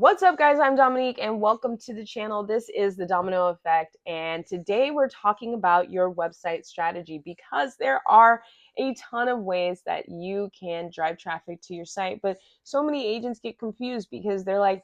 What's up, guys? I'm Dominique, and welcome to the channel. This is the Domino Effect, and today we're talking about your website strategy because there are a ton of ways that you can drive traffic to your site. But so many agents get confused because they're like,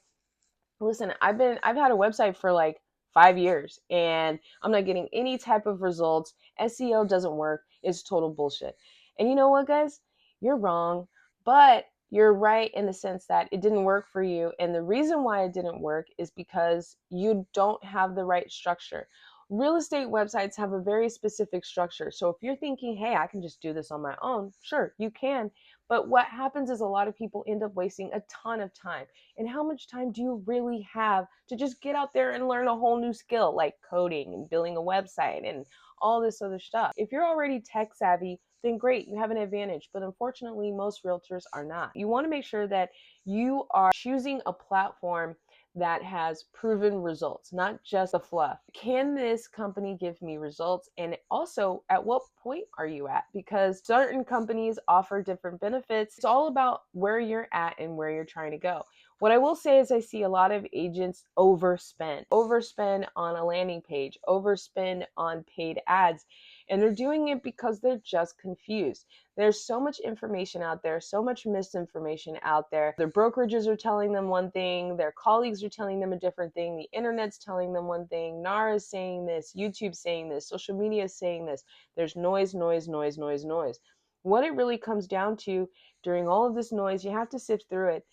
"Listen, I've had a website for like 5 years, and I'm not getting any type of results. SEO doesn't work. It's total bullshit." And you know what, guys? You're wrong, but you're right in the sense that it didn't work for you. And the reason why it didn't work is because you don't have the right structure. Real estate websites have a very specific structure. So if you're thinking, hey, I can just do this on my own, sure, you can. But what happens is a lot of people end up wasting a ton of time. And how much time do you really have to just get out there and learn a whole new skill like coding and building a website and all this other stuff? If you're already tech savvy, then great, you have an advantage. But unfortunately, most realtors are not. You want to make sure that you are choosing a platform that has proven results, not just the fluff. Can this company give me results? And also, at what point are you at? Because certain companies offer different benefits. It's all about where you're at and where you're trying to go. What I will say is I see a lot of agents overspend on a landing page, overspend on paid ads, and they're doing it because they're just confused. There's so much information out there, so much misinformation out there. Their brokerages are telling them one thing, their colleagues are telling them a different thing, the internet's telling them one thing, NAR is saying this, YouTube's saying this, social media is saying this. There's noise, noise, noise, noise, noise. What it really comes down to during all of this noise, you have to sift through it,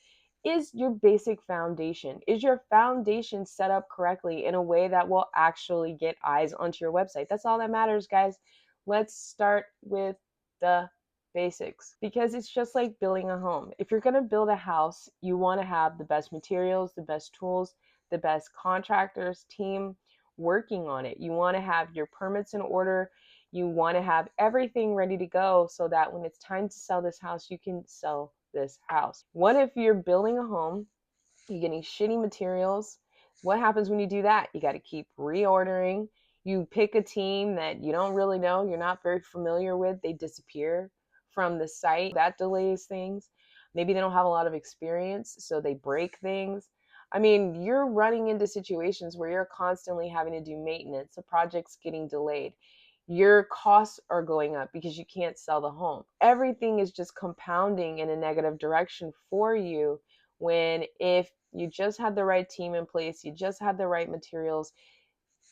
is your basic foundation. Is your foundation set up correctly in a way that will actually get eyes onto your website? That's all that matters, guys. Let's start with the basics because it's just like building a home. If you're going to build a house, you want to have the best materials, the best tools, the best contractors, team working on it. You want to have your permits in order. You want to have everything ready to go so that when it's time to sell this house, you can sell this house. What if you're building a home, you're getting shitty materials? What happens when you do that? You got to keep reordering. You pick a team that you don't really know, you're not very familiar with, they disappear from the site. That delays things. Maybe they don't have a lot of experience, so they break things. I mean, you're running into situations where you're constantly having to do maintenance, the project's getting delayed. Your costs are going up because you can't sell the home. Everything is just compounding in a negative direction for you, when if you just had the right team in place, you just had the right materials,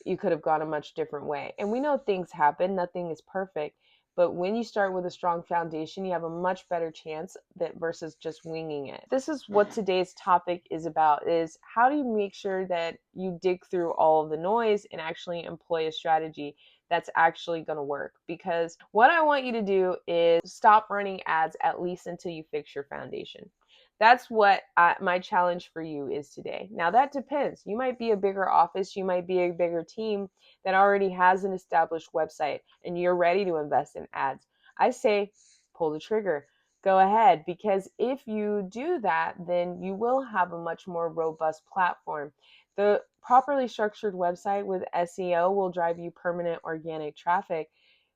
you could have gone a much different way. And we know things happen, nothing is perfect. But when you start with a strong foundation, you have a much better chance that versus just winging it. This is what today's topic is about, is how do you make sure that you dig through all of the noise and actually employ a strategy that's actually going to work? Because what I want you to do is stop running ads at least until you fix your foundation. That's what my challenge for you is today. Now, that depends. You might be a bigger office, you might be a bigger team that already has an established website and you're ready to invest in ads. I say pull the trigger. Go ahead, because if you do that, then you will have a much more robust platform. The properly structured website with SEO will drive you permanent organic traffic,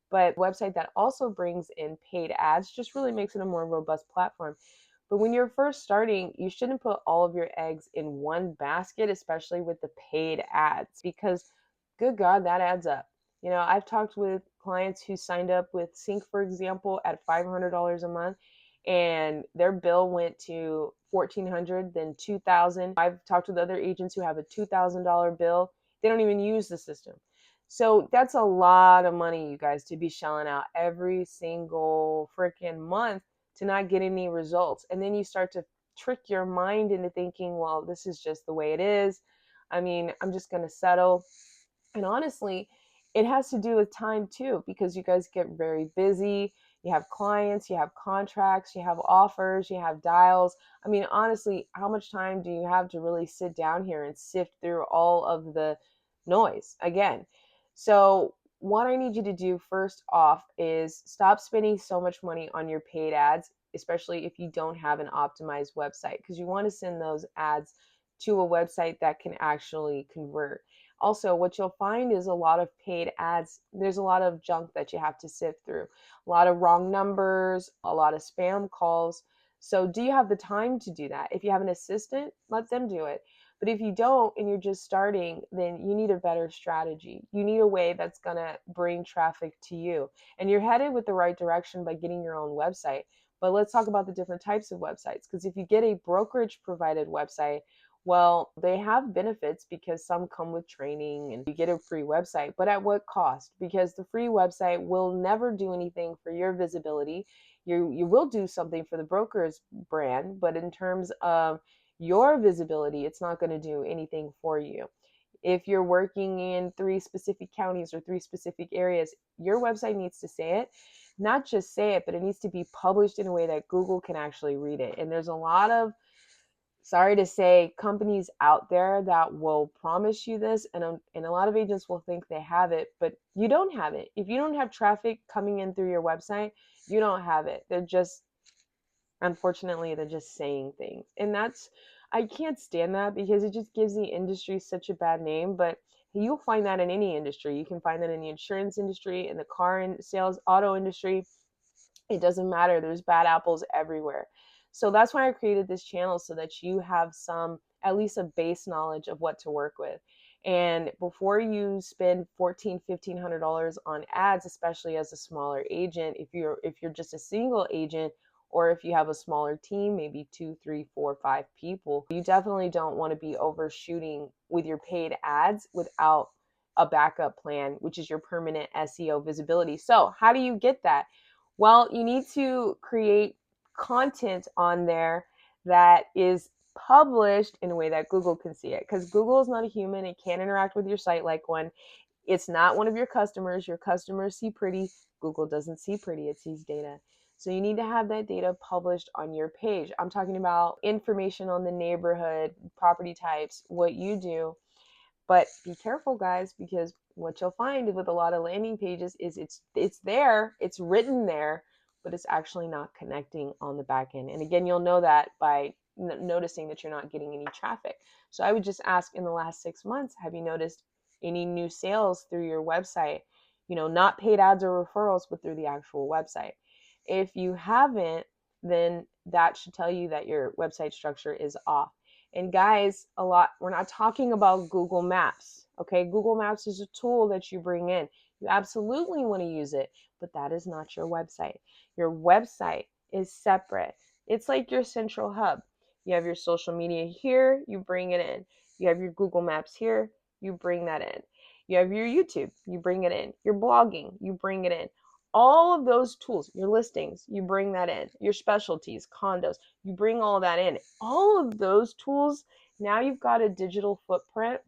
but a website that also brings in paid ads just really makes it a more robust platform. But when you're first starting, you shouldn't put all of your eggs in one basket, especially with the paid ads, because good God, that adds up. You know, I've talked with clients who signed up with Sync, for example, at $500 a month, and their bill went to $1,400, then $2,000. I've talked with other agents who have a $2,000 bill. They don't even use the system. So that's a lot of money, you guys, to be shelling out every single freaking month to not get any results. And then you start to trick your mind into thinking, well, this is just the way it is. I mean, I'm just going to settle. And honestly, it has to do with time too, because you guys get very busy. You have clients, you have contracts, you have offers, you have dials. I mean, honestly, how much time do you have to really sit down here and sift through all of the noise again? So what I need you to do first off is stop spending so much money on your paid ads, especially if you don't have an optimized website, because you want to send those ads to a website that can actually convert. Also, what you'll find is a lot of paid ads, there's a lot of junk that you have to sift through, a lot of wrong numbers, a lot of spam calls. So do you have the time to do that? If you have an assistant, let them do it. But if you don't and you're just starting, then you need a better strategy. You need a way that's going to bring traffic to you. And you're headed with the right direction by getting your own website. But let's talk about the different types of websites. Because if you get a brokerage provided website, well, they have benefits because some come with training and you get a free website, but at what cost? Because the free website will never do anything for your visibility. You will do something for the broker's brand, but in terms of your visibility, it's not going to do anything for you. If you're working in 3 specific counties or 3 specific areas, your website needs to say it. Not just say it, but it needs to be published in a way that Google can actually read it. And there's a lot of, sorry to say, companies out there that will promise you this, and a lot of agents will think they have it, but you don't have it. If you don't have traffic coming in through your website, you don't have it. They're just, unfortunately, they're just saying things. And that's, I can't stand that because it just gives the industry such a bad name. But you'll find that in any industry. You can find that in the insurance industry, in the car and sales, auto industry. It doesn't matter. There's bad apples everywhere. So that's why I created this channel, so that you have some, at least a base knowledge of what to work with. And before you spend $1,400-$1,500 on ads, especially as a smaller agent, if you're just a single agent, or if you have a smaller team, maybe 2, 3, 4, 5 people, you definitely don't want to be overshooting with your paid ads without a backup plan, which is your permanent SEO visibility. So how do you get that? Well, you need to create content on there that is published in a way that Google can see it, because Google is not a human. It can't interact with your site like one. It's not one of your customers. Your customers see pretty. Google doesn't see pretty. It sees data. So you need to have that data published on your page. I'm talking about information on the neighborhood, property types, what you do. But be careful, guys, because what you'll find with a lot of landing pages is it's there, it's written there, but it's actually not connecting on the back end. And again, you'll know that by noticing that you're not getting any traffic. So I would just ask, in the last 6 months, have you noticed any new sales through your website? Not paid ads or referrals, but through the actual website. If you haven't, then that should tell you that your website structure is off. And guys, we're not talking about Google Maps. Okay, Google Maps is a tool that you bring in. You absolutely want to use it, but that is not your website. Your website is separate. It's like your central hub. You have your social media here, you bring it in. You have your Google Maps here, you bring that in. You have your YouTube, you bring it in. Your blogging, you bring it in. All of those tools, your listings, you bring that in. Your specialties, condos, you bring all that in. All of those tools, now you've got a digital footprint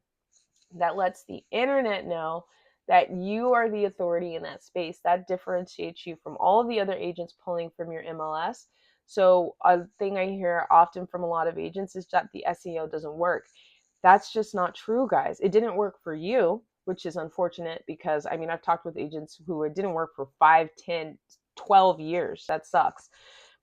that lets the internet know that you are the authority in that space. That differentiates you from all of the other agents pulling from your MLS. So a thing I hear often from a lot of agents is that the SEO doesn't work. That's just not true, guys. It didn't work for you, which is unfortunate, because I've talked with agents who it didn't work for 5, 10, 12 years. That sucks.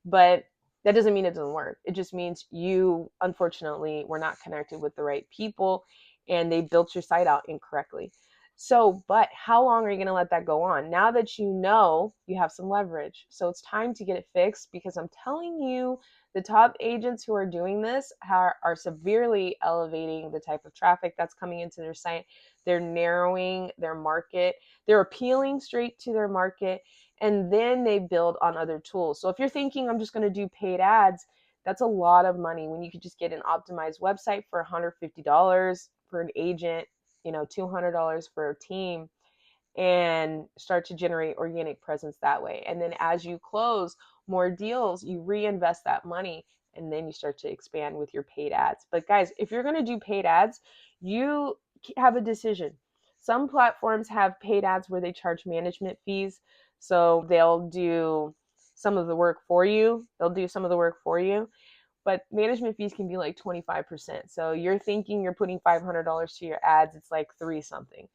But that doesn't mean it doesn't work. It just means you, unfortunately, were not connected with the right people and they built your site out incorrectly. So, but how long are you going to let that go on? Now that you know, you have some leverage. So it's time to get it fixed, because I'm telling you, the top agents who are doing this are severely elevating the type of traffic that's coming into their site. They're narrowing their market. They're appealing straight to their market, and then they build on other tools. So if you're thinking, I'm just going to do paid ads, that's a lot of money when you could just get an optimized website for $150 for an agent, $200 for a team, and start to generate organic presence that way. And then as you close more deals, you reinvest that money, and then you start to expand with your paid ads. But guys, if you're going to do paid ads, you have a decision. Some platforms have paid ads where they charge management fees. So they'll do some of the work for you. But management fees can be like 25%. So you're thinking you're putting $500 to your ads, it's like 3 something.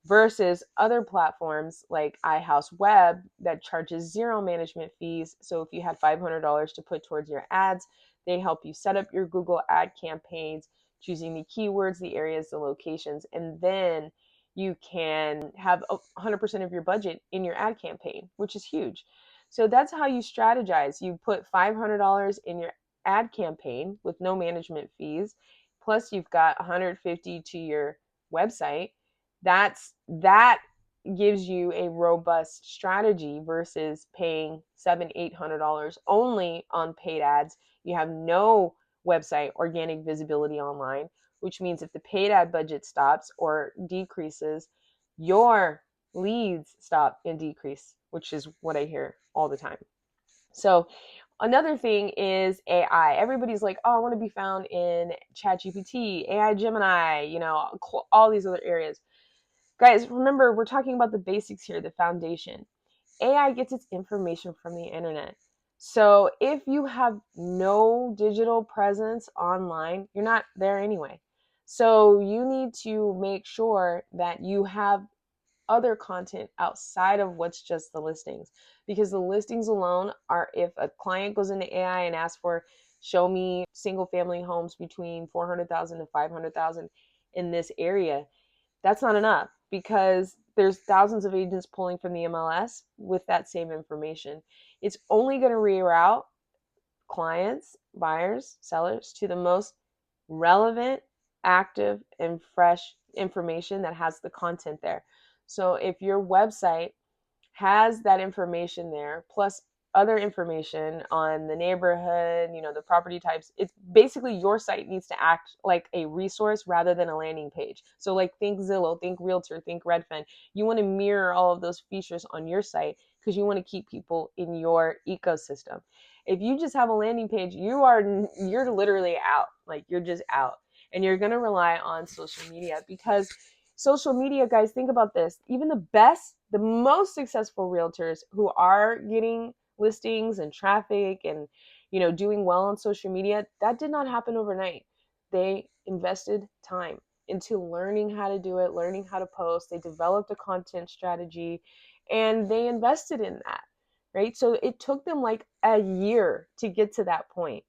Versus other platforms like iHouse Web that charges 0 management fees. So if you had $500 to put towards your ads, they help you set up your Google ad campaigns, choosing the keywords, the areas, the locations, and then you can have 100% of your budget in your ad campaign, which is huge. So that's how you strategize. You put $500 in your ad campaign with no management fees, plus you've got 150 to your website. That gives you a robust strategy versus paying $700-800 only on paid ads. You have no website organic visibility online, which means if the paid ad budget stops or decreases, your leads stop and decrease, which is what I hear all the time. So another thing is AI. Everybody's like, oh, I want to be found in ChatGPT, AI Gemini, all these other areas. Guys, remember, we're talking about the basics here, the foundation. AI gets its information from the internet. So if you have no digital presence online, you're not there anyway. So you need to make sure that you have other content outside of what's just the listings, because the listings alone are, if a client goes into AI and asks for, show me single family homes between 400,000 to 500,000 in this area, that's not enough, because there's thousands of agents pulling from the MLS with that same information. It's only going to reroute clients, buyers, sellers to the most relevant, active, and fresh information that has the content there. So if your website has that information there, plus other information on the neighborhood, the property types, it's basically your site needs to act like a resource rather than a landing page. So like think Zillow, think Realtor, think Redfin. You want to mirror all of those features on your site because you want to keep people in your ecosystem. If you just have a landing page, you're literally out. Like you're just out. And you're going to rely on social media, because social media, guys, think about this. Even the most successful realtors who are getting listings and traffic and, doing well on social media, that did not happen overnight. They invested time into learning how to do it, learning how to post. They developed a content strategy and they invested in that, right? So it took them like a year to get to that point.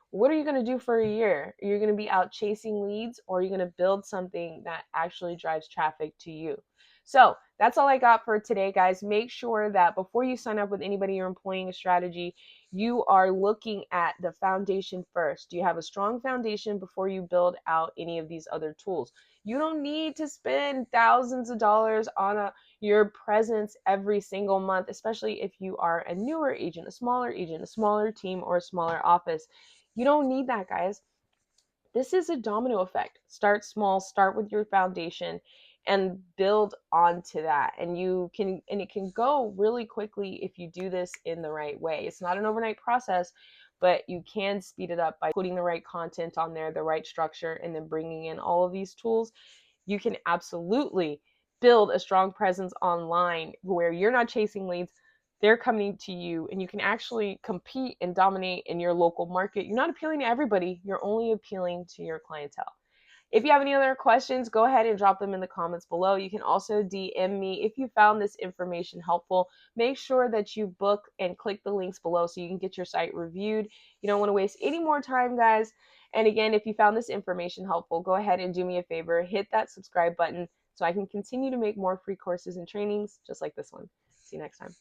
What are you going to do for a year? You're going to be out chasing leads, or are you going to build something that actually drives traffic to you? So that's all I got for today, guys. Make sure that before you sign up with anybody you're employing a strategy, you are looking at the foundation first. Do you have a strong foundation before you build out any of these other tools? You don't need to spend thousands of dollars on your presence every single month, especially if you are a newer agent, a smaller team, or a smaller office. You don't need that, guys. This is a domino effect. Start small, start with your foundation and build onto that. And it can go really quickly if you do this in the right way. It's not an overnight process, but you can speed it up by putting the right content on there, the right structure, and then bringing in all of these tools. You can absolutely build a strong presence online where you're not chasing leads, they're coming to you, and you can actually compete and dominate in your local market. You're not appealing to everybody, you're only appealing to your clientele. If you have any other questions, go ahead and drop them in the comments below. You can also DM me if you found this information helpful. Make sure that you book and click the links below so you can get your site reviewed. You don't want to waste any more time, guys. And again, if you found this information helpful, go ahead and do me a favor, hit that subscribe button so I can continue to make more free courses and trainings just like this one. See you next time.